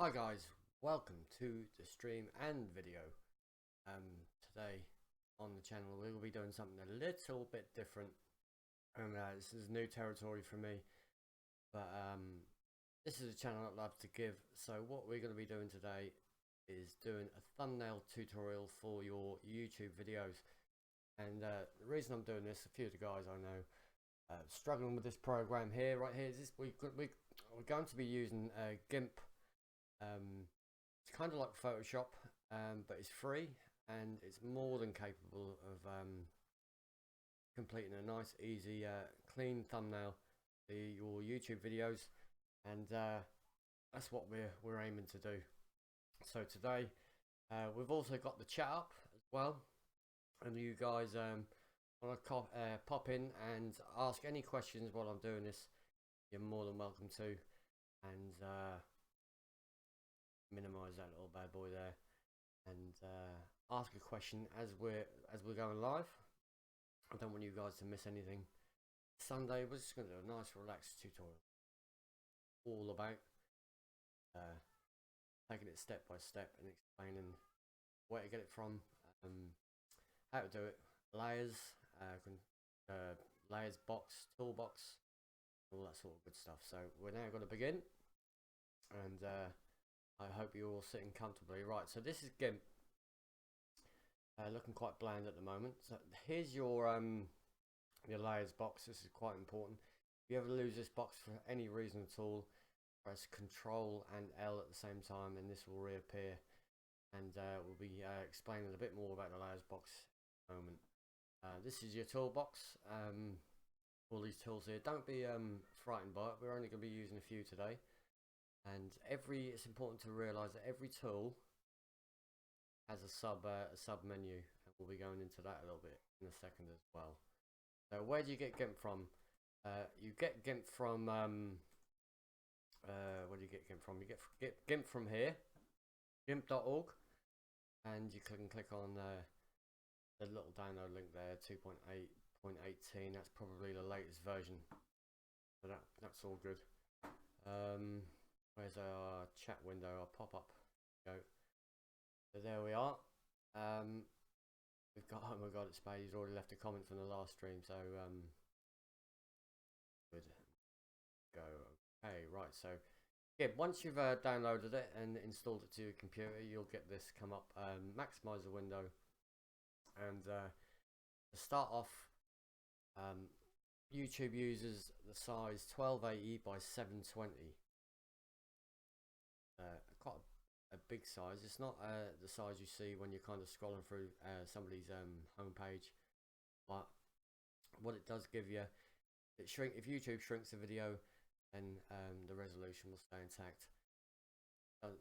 Hi guys, welcome to the stream and video. Today on the channel we will be doing something a little bit different. This is new territory for me, but this is a channel that loves to give. So what we're going to be doing today is doing a thumbnail tutorial for your YouTube videos. And the reason I'm doing this, a few of the guys I know struggling with this program here, right here, is this, we're going to be using Gimp. It's kind of like Photoshop, but it's free and it's more than capable of completing a nice, easy, clean thumbnail for your YouTube videos, and that's what we're aiming to do. So today, we've also got the chat up as well, and you guys want to pop in and ask any questions while I'm doing this. You're more than welcome to, and minimize that little bad boy there, and ask a question as we're going live. I don't want you guys to miss anything. Sunday we're just going to do a nice relaxed tutorial all about taking it step by step and explaining where to get it from, how to do it, layers, layers box, toolbox, all that sort of good stuff. So we're now going to begin, and I hope you're all sitting comfortably. Right, so this is Gimp. Looking quite bland at the moment. So here's your layers box. This is quite important. If you ever lose this box for any reason at all, press Control and L at the same time, and this will reappear. And we'll be explaining a bit more about the layers box in a moment. This is your toolbox. All these tools here. Don't be frightened by it. We're only going to be using a few today. And it's important to realise that every tool has a sub menu, and we'll be going into that a little bit in a second as well. So where do you get Gimp from? You get Gimp from where do you get Gimp from? You get Gimp from here, gimp.org, and you can click on the little download link there, 2.8.18. That's probably the latest version, so that's all good. Where's our chat window, our pop-up? Go. So there we are. We've got, oh my god, it's Spade. He's already left a comment from the last stream, so good. Go. Okay, right, so yeah, once you've downloaded it and installed it to your computer, you'll get this come up. Maximize the window, and to start off, YouTube uses the size 1280 by 720. Quite a big size. It's not the size you see when you're kind of scrolling through somebody's homepage, but what it does give you, if YouTube shrinks the video, then the resolution will stay intact.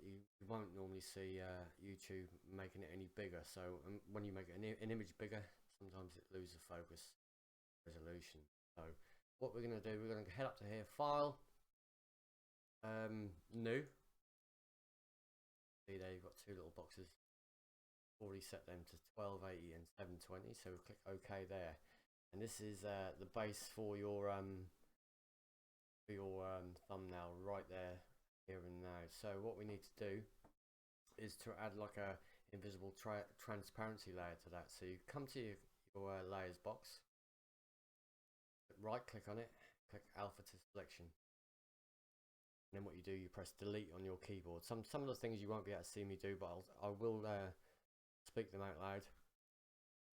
You won't normally see YouTube making it any bigger, so when you make an image bigger, sometimes it loses focus resolution. So what we're going to do, we're going to head up to here, File, New. See there, you've got two little boxes. Already set them to 1280 and 720, so we'll click OK there. And this is the base for your thumbnail right there, here and now. So what we need to do is to add like a invisible transparency layer to that. So you come to your layers box, right click on it, click alpha to selection. And then what you do, you press delete on your keyboard. Some of the things you won't be able to see me do, but I will speak them out loud.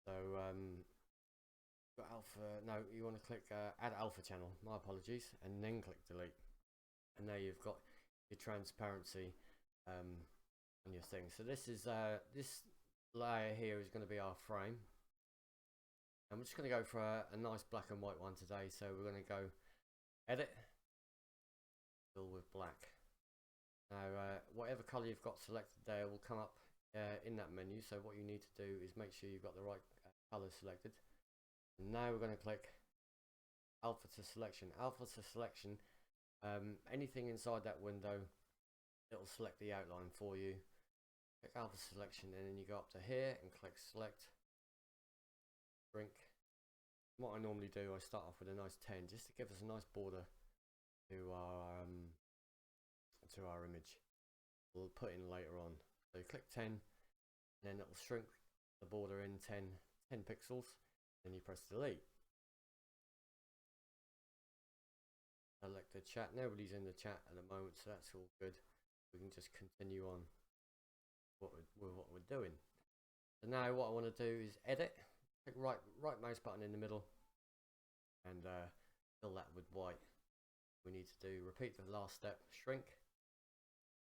So got alpha. No, you want to click add alpha channel. My apologies, and then click delete. And there you've got your transparency on your thing. So this is this layer here is going to be our frame. And we're just going to go for a nice black and white one today. So we're going to go edit. Fill with black. Now whatever color you've got selected there will come up in that menu. So what you need to do is make sure you've got the right color selected. And now we're going to click alpha to selection. Alpha to selection, anything inside that window, it'll select the outline for you. Click alpha selection, and then you go up to here and click select shrink. What I normally do, I start off with a nice 10 just to give us a nice border to our image. we'll put in later on. So you click 10, and then it will shrink the border in 10 pixels. Then you press delete. Select the chat. Nobody's in the chat at the moment, so that's all good. We can just continue on with what we're doing. So now what I want to do is edit. Click right mouse button in the middle, and fill that with white. We need to do repeat the last step, shrink.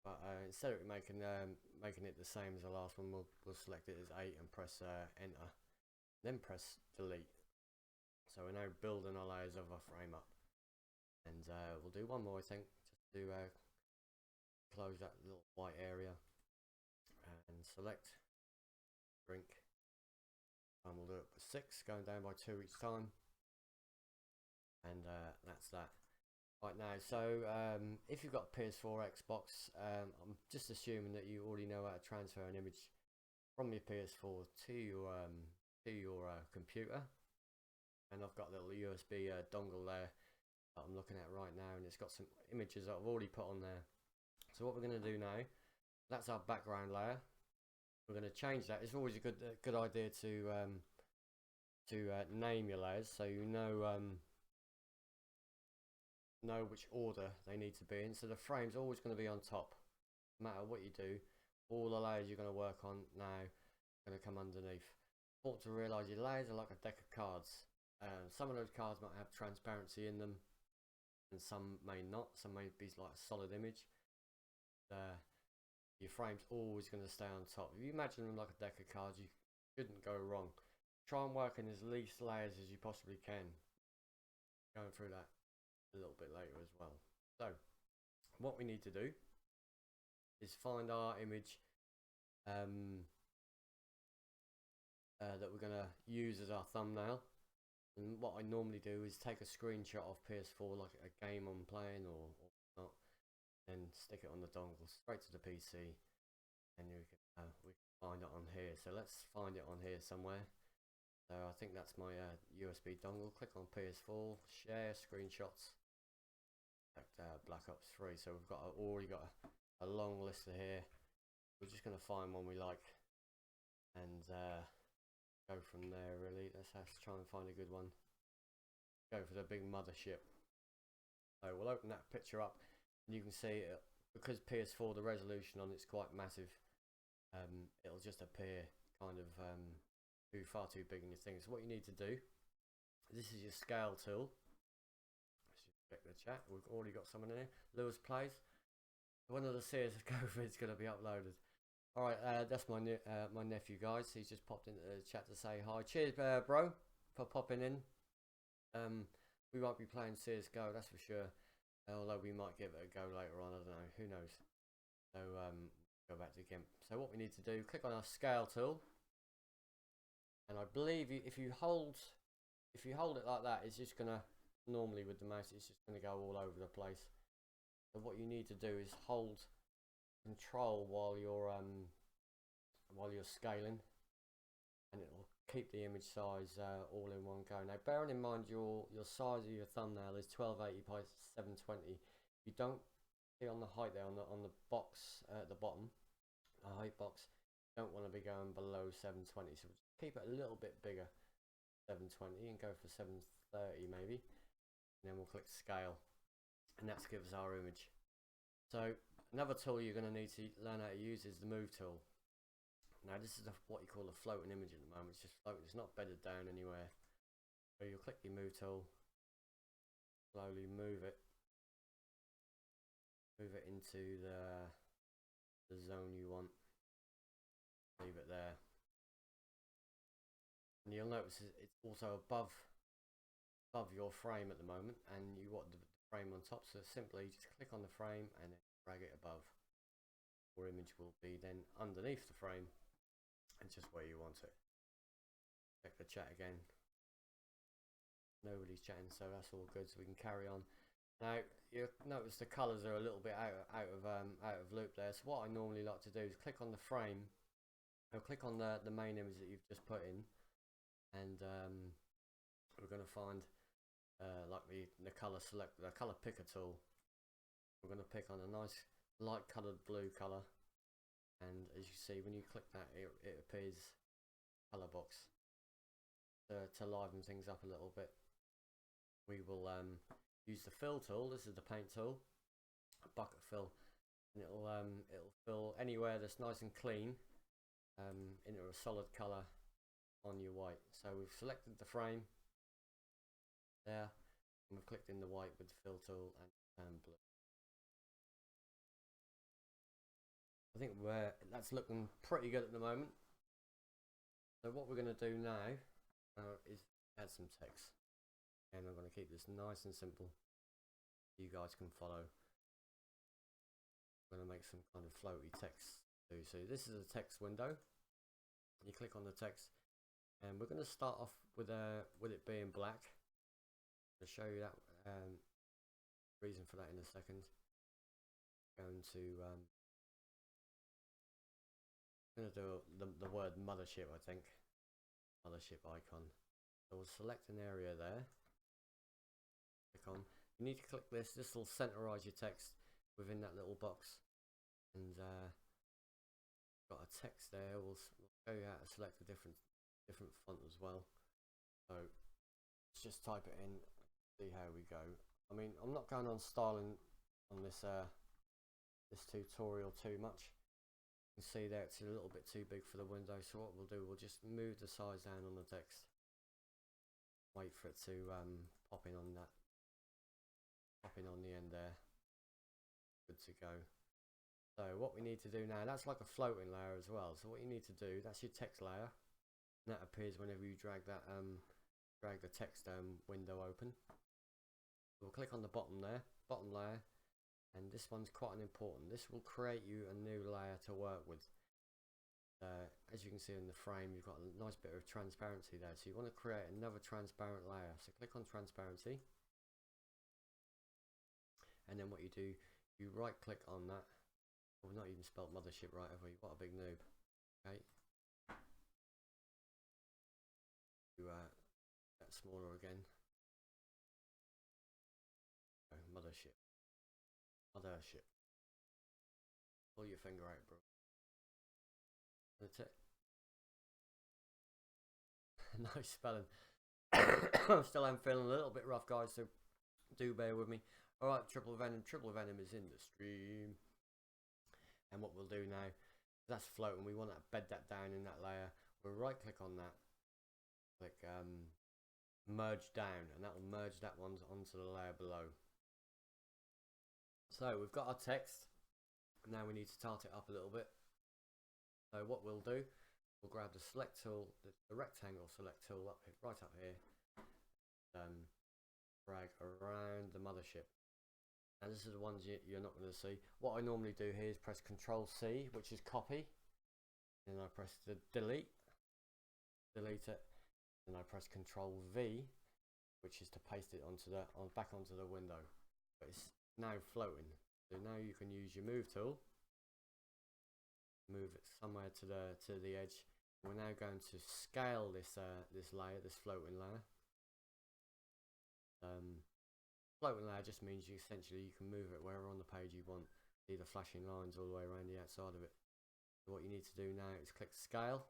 But instead of making it the same as the last one, we'll select it as 8 and press enter. Then press delete. So we're now building our layers of our frame up. And we'll do one more, I think, just to close that little white area. And select, shrink. And we'll do it for 6, going down by 2 each time. And that's that. Right now, so if you've got PS4, Xbox, I'm just assuming that you already know how to transfer an image from your PS4 to your computer. And I've got a little USB dongle there that I'm looking at right now, and it's got some images that I've already put on there. So what we're going to do now, that's our background layer. We're going to change that. It's always a good idea to name your layers, so you know which order they need to be in. So the frame's always going to be on top, no matter what you do. All the layers you're going to work on now are going to come underneath. Important to realise your layers are like a deck of cards. Some of those cards might have transparency in them, and some may not. Some may be like a solid image. Your frame's always going to stay on top. If you imagine them like a deck of cards, you shouldn't go wrong. Try and work in as least layers as you possibly can. Going through that a little bit later as well. So what we need to do is find our image that we're going to use as our thumbnail. And what I normally do is take a screenshot of PS4, like a game I'm playing or not, and stick it on the dongle straight to the PC, and we can find it on here. So let's find it on here somewhere. So I think that's my USB dongle. Click on PS4, share screenshots. Black Ops 3. So we've already got a long list of here. We're just going to find one we like and go from there. Really, let's try and find a good one. Go for the big mothership. So we'll open that picture up, and you can see it, because PS4, the resolution on it's quite massive. It'll just appear kind of far too big in your thing. So what you need to do, this is your scale tool. Check the chat. We've already got someone in here. Lewis plays. One of the series of COVID is going to be uploaded. All right, that's my nephew, guys. He's just popped into the chat to say hi. Cheers, bro, for popping in. We won't be playing CS:GO, that's for sure. Although we might give it a go later on. I don't know. Who knows? So go back to Gimp. So what we need to do, click on our scale tool, and I believe if you hold it like that, it's just gonna. Normally with the mouse it's just going to go all over the place. So what you need to do is hold control while you're scaling, and it will keep the image size all in one go. Now bearing in mind your size of your thumbnail is 1280 by 720. You don't see on the height there on the box at the bottom, the height box, you don't want to be going below 720, so just keep it a little bit bigger, 720, and go for 730 maybe. And then we'll click scale, and that's gives us our image. So another tool you're going to need to learn how to use is the move tool. Now this is what you call a floating image at the moment. It's just floating, it's not bedded down anywhere. So you'll click your move tool, slowly move it into the zone you want, leave it there, and you'll notice it's also above your frame at the moment, and you want the frame on top. So simply just click on the frame and then drag it above. Your image will be then underneath the frame and just where you want it. Check the chat again. Nobody's chatting, so that's all good. So we can carry on. Now you notice the colours are a little bit out of loop there. So what I normally like to do is click on the frame, or click on the main image that you've just put in, and we're going to find like the color picker tool. We're going to pick on a nice light coloured blue colour, and as you see when you click that it appears colour box to liven things up a little bit. We will use the fill tool. This is the paint tool, a bucket fill, and it'll fill anywhere that's nice and clean into a solid colour on your white. So we've selected the frame there, and we've clicked in the white with the fill tool and blue. I think that's looking pretty good at the moment. So what we're going to do now is add some text, and I'm going to keep this nice and simple so you guys can follow. I'm going to make some kind of floaty text too. So this is a text window. You click on the text, and we're going to start off with it being black. I'll show you that reason for that in a second. Going to do the word mothership, I think. Mothership icon. So we'll select an area there. Click on. You need to click this. This will centerize your text within that little box. And got a text there. We'll show you how to select a different font as well. So let's just type it in. See how we go. I mean, I'm not going on styling on this this tutorial too much. You can see there it's a little bit too big for the window, so what we'll do, we'll just move the size down on the text, wait for it to pop in on the end there. Good to go. So what we need to do now, that's like a floating layer as well, so what you need to do, that's your text layer, and that appears whenever you drag that drag the text window open. We'll click on the bottom there, bottom layer, and this one's quite important. This will create you a new layer to work with. As you can see in the frame, you've got a nice bit of transparency there, so you want to create another transparent layer. So click on transparency, and then what you do, you right click on that. We've not even spelled mothership right, have we? What a big noob. Okay, do that smaller again. Mothership. Mothership. Pull your finger out, bro. That's it. Nice spelling. Still am feeling a little bit rough, guys, so do bear with me. Alright, triple venom is in the stream. And what we'll do now, that's floating, we want to bed that down in that layer. We'll right click on that, click merge down, and that will merge that one onto the layer below. So we've got our text. Now we need to tart it up a little bit. So what we'll do, we'll grab the select tool, the rectangle select tool right up here, drag around the mothership. Now this is the ones you're not going to see. What I normally do here is press Control C, which is copy, then I press the delete it, then I press Control V, which is to paste it back onto the window. But it's now floating, so now you can use your move tool, move it somewhere to the edge. We're now going to scale this layer, this floating layer. Floating layer just means you can move it wherever on the page you want. See the flashing lines all the way around the outside of it. So what you need to do now is click scale,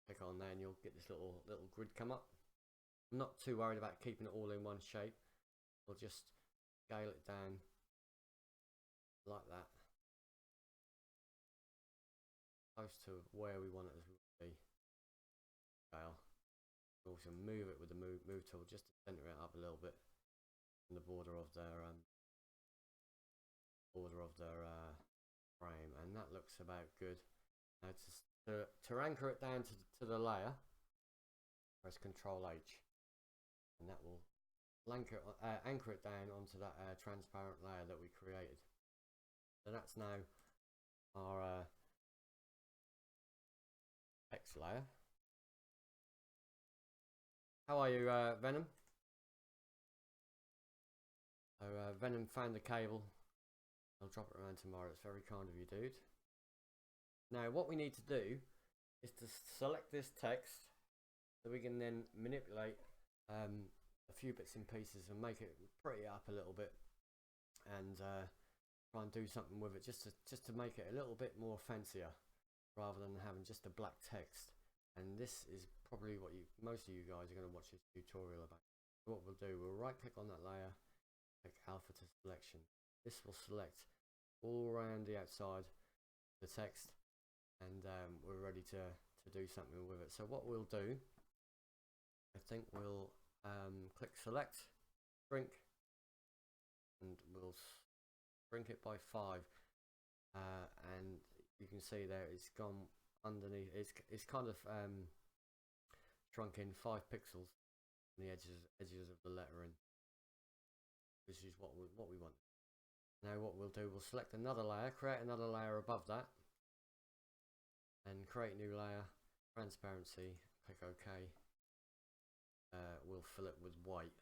click on there, and you'll get this little grid come up. I'm not too worried about keeping it all in one shape. We'll just scale it down like that, close to where we want it to be. Scale. Also move it with the move tool just to center it up a little bit in the border of their frame, and that looks about good. Now to anchor it down to the layer, press Control H, and that will anchor it down onto that transparent layer that we created. So that's now our text layer. How are you, Venom? So Venom found the cable. I'll drop it around tomorrow. It's very kind of you, dude. Now what we need to do is to select this text so we can then manipulate a few bits and pieces and make it pretty up a little bit, and try and do something with it just to make it a little bit more fancier, rather than having just a black text. And this is probably what most of you guys are going to watch this tutorial about. So what we'll do, we'll right click on that layer, click alpha to selection. This will select all around the outside the text, and we're ready to do something with it. So what we'll do, I think we'll click select, shrink, and we'll shrink it by 5, and you can see there it's gone underneath. It's kind of shrunk in 5 pixels on the edges of the lettering. This is what we want. Now what we'll do, we'll select another layer, create another layer above that, and create new layer, transparency, click OK. We'll fill it with white.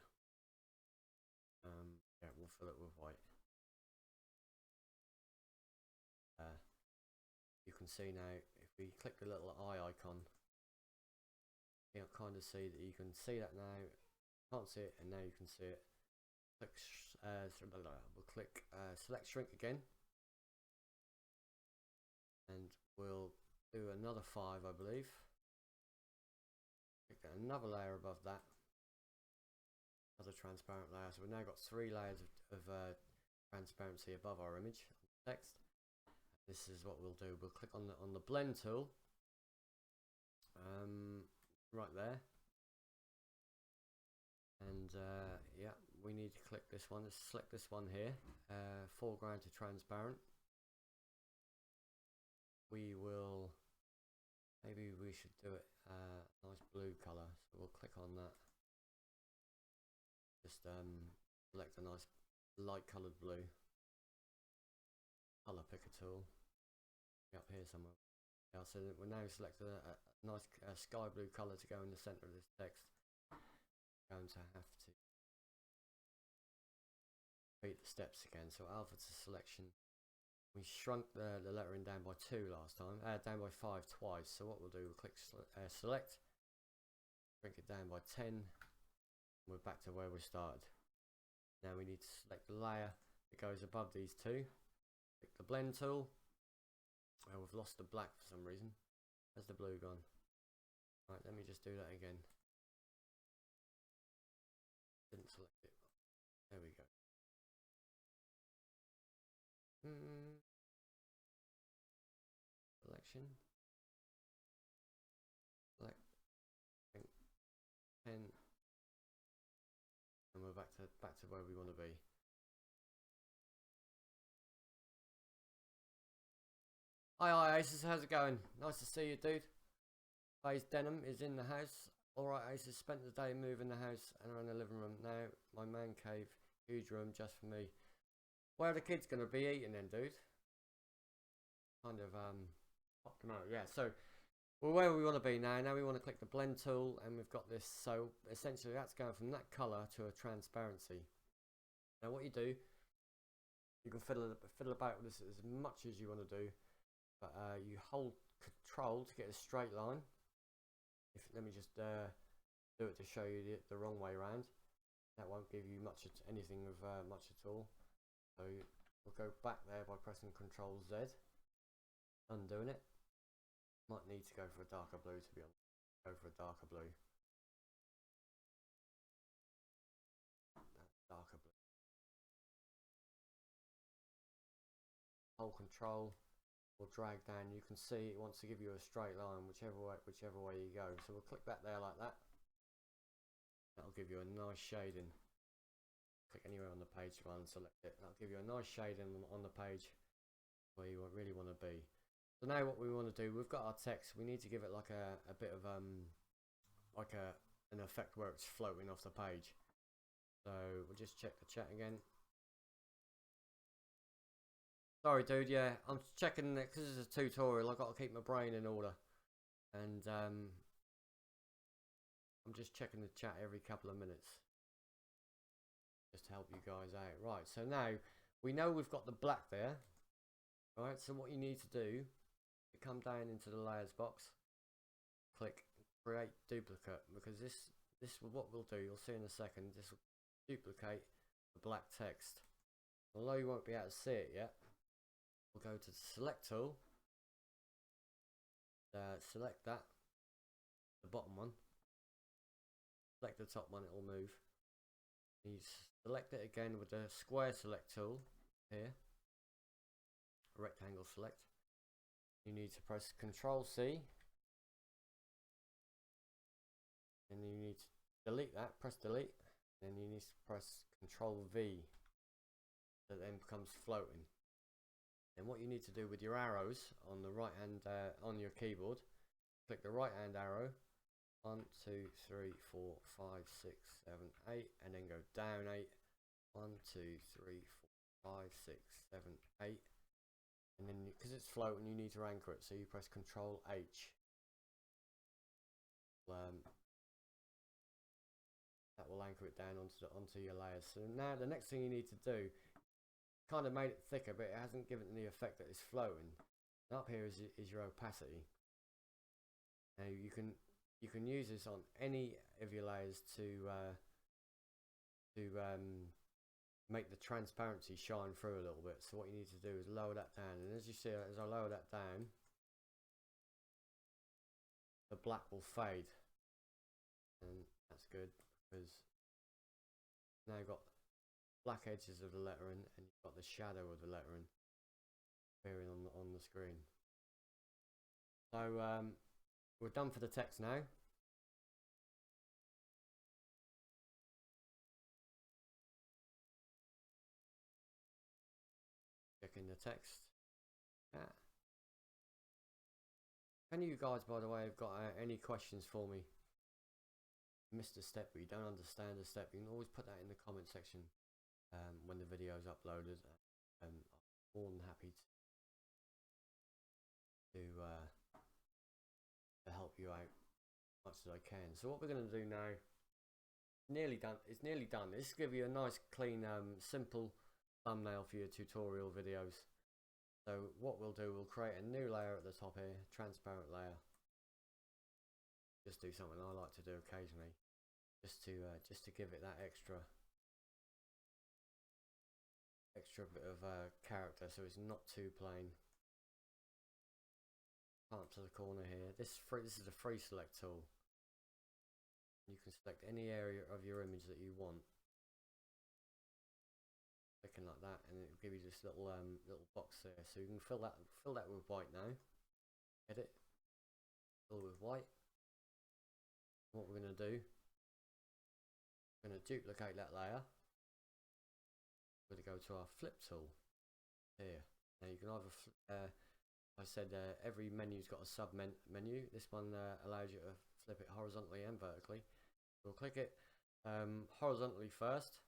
Yeah, we'll fill it with white. You can see now, if we click the little eye icon, you'll kind of see that you can see that now. Can't see it, and now you can see it. Click, we'll click select shrink again, and we'll do another 5, I believe. Click another layer above that, another transparent layer. So we've now got 3 layers of transparency above our image text. This is what we'll do. We'll click on the blend tool, right there, and yeah, we need to click this one. Let's select this one here, foreground to transparent. We will, maybe we should do it nice blue color. So we'll click on that. Just select a nice light colored blue. Color picker tool. Up here somewhere. Yeah, so we're now selecting a nice sky blue color to go in the center of this text. Going to have to repeat the steps again. So alpha to selection. We shrunk the lettering down by 2 last time, down by 5 twice. So what we'll do, we'll click select, shrink it down by 10, and we're back to where we started. Now we need to select the layer that goes above these 2. Click the blend tool. We've lost the black for some reason. Where's the blue gone? Right, let me just do that again. Didn't select it. There we go. Selection. Select. 10. And we're back to where we want to be. Hi Aces, how's it going? Nice to see you, dude. Phase Denim is in the house. Alright Aces, spent the day moving the house and around the living room. Now my man cave, huge room just for me. Where are the kids going to be eating then, dude? Kind of popped them out. Yeah, so we're where we want to be now. Now we want to click the blend tool, and we've got this. So essentially that's going from that colour to a transparency. Now what you do, you can fiddle about with this as much as you want to do. But you hold control to get a straight line. Let me just do it to show you the wrong way around. That won't give you anything of much at all. So we'll go back there by pressing Control Z, undoing it. Might need to go for a darker blue, to be honest. Go for a darker blue. That's darker blue. Hold Control. We'll drag down. You can see it wants to give you a straight line whichever way you go. So we'll click that there like that. That'll give you a nice shading. Click anywhere on the page you want and select it. That'll give you a nice shading on the page where you really want to be. So now what we want to do, we've got our text. We need to give it like a bit of like an effect where it's floating off the page. So we'll just check the chat again. Sorry dude, yeah, I'm checking it because it's a tutorial. I've got to keep my brain in order, and I'm just checking the chat every couple of minutes just to help you guys out. Right, so now we know we've got the black there. Right, so what you need to do, you come down into the layers box, click create duplicate, because this what we'll do, you'll see in a second, this will duplicate the black text. Although you won't be able to see it yet, we'll go to the select tool, select that, the bottom one, select the top one, it will move. You select it again with the square select tool here, rectangle select. You need to press Control C, and you need to delete that, press delete, then you need to press Control V, that then becomes floating. And what you need to do with your arrows on the right hand, on your keyboard, click the right hand arrow, 1, 2, 3, 4, 5, 6, 7, 8, and then go down 8, 1, 2, 3, 4, 5, 6, 7, 8, and then because it's floating you need to anchor it, so you press Control H. That will anchor it down onto your layers. So now the next thing you need to do, kind of made it thicker, but it hasn't given the effect that it's floating. And up here is your opacity. Now you can use this on any of your layers to make the transparency shine through a little bit. So what you need to do is lower that down, and as you see, as I lower that down, the black will fade, and that's good because now you've got black edges of the lettering and you've got the shadow of the lettering appearing on the screen. So we're done for the text now. Checking the text. Yeah. If any of you guys, by the way, have got any questions for me, missed a step or you don't understand a step, you can always put that in the comment section when the video is uploaded. I'm more than happy to help you out as much as I can. So what we're going to do now, nearly done. It's nearly done. This will give you a nice, clean, simple thumbnail for your tutorial videos. So what we'll do, we'll create a new layer at the top here, transparent layer. Just do something I like to do occasionally, just to give it that extra bit of character, so it's not too plain. Come up to the corner here. This is a free select tool. You can select any area of your image that you want. Clicking like that, and it will give you this little box there. So you can fill that with white now. Edit. Fill with white. What we're going to do, we're going to duplicate that layer. We're going to go to our flip tool here. Now you can either I said every menu's got a sub menu. This one allows you to flip it horizontally and vertically. We'll click it horizontally first.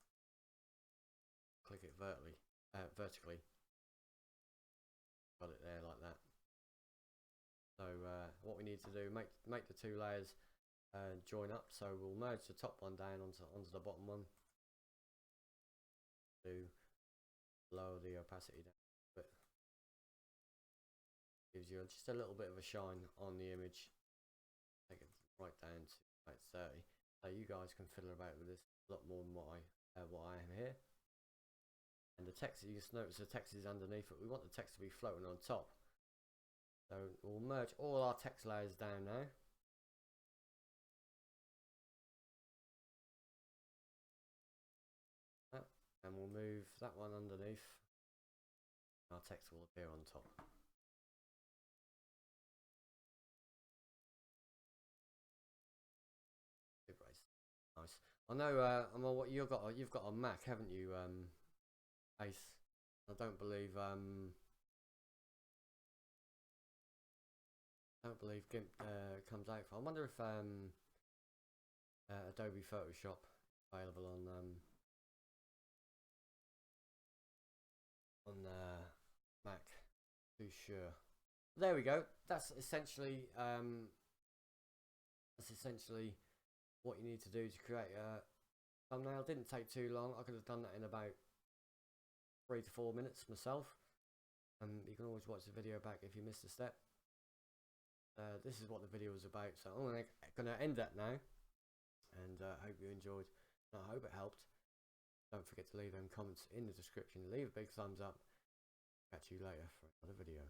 Click it vertically. Got it there like that. So what we need to do, make the two layers join up. So we'll merge the top one down onto the bottom one. To lower the opacity down a bit. Gives you just a little bit of a shine on the image. Take it right down to about 30. So you guys can fiddle about with this a lot more than what I am here. And the text, you just notice the text is underneath it. We want the text to be floating on top. So we'll merge all our text layers down now. And we'll move that one underneath. Our text will appear on top. Nice. I know what you've got a Mac, haven't you, Ace? I don't believe Gimp comes out for. I wonder if Adobe Photoshop is available on Mac. Too sure. There we go. That's essentially what you need to do to create a thumbnail. Didn't take too long. I could have done that in about 3 to 4 minutes myself. You can always watch the video back if you missed a step. This is what the video was about, so I'm gonna end that now, and I hope you enjoyed, and I hope it helped. Don't forget to leave them comments in the description. Leave a big thumbs up. Catch you later for another video.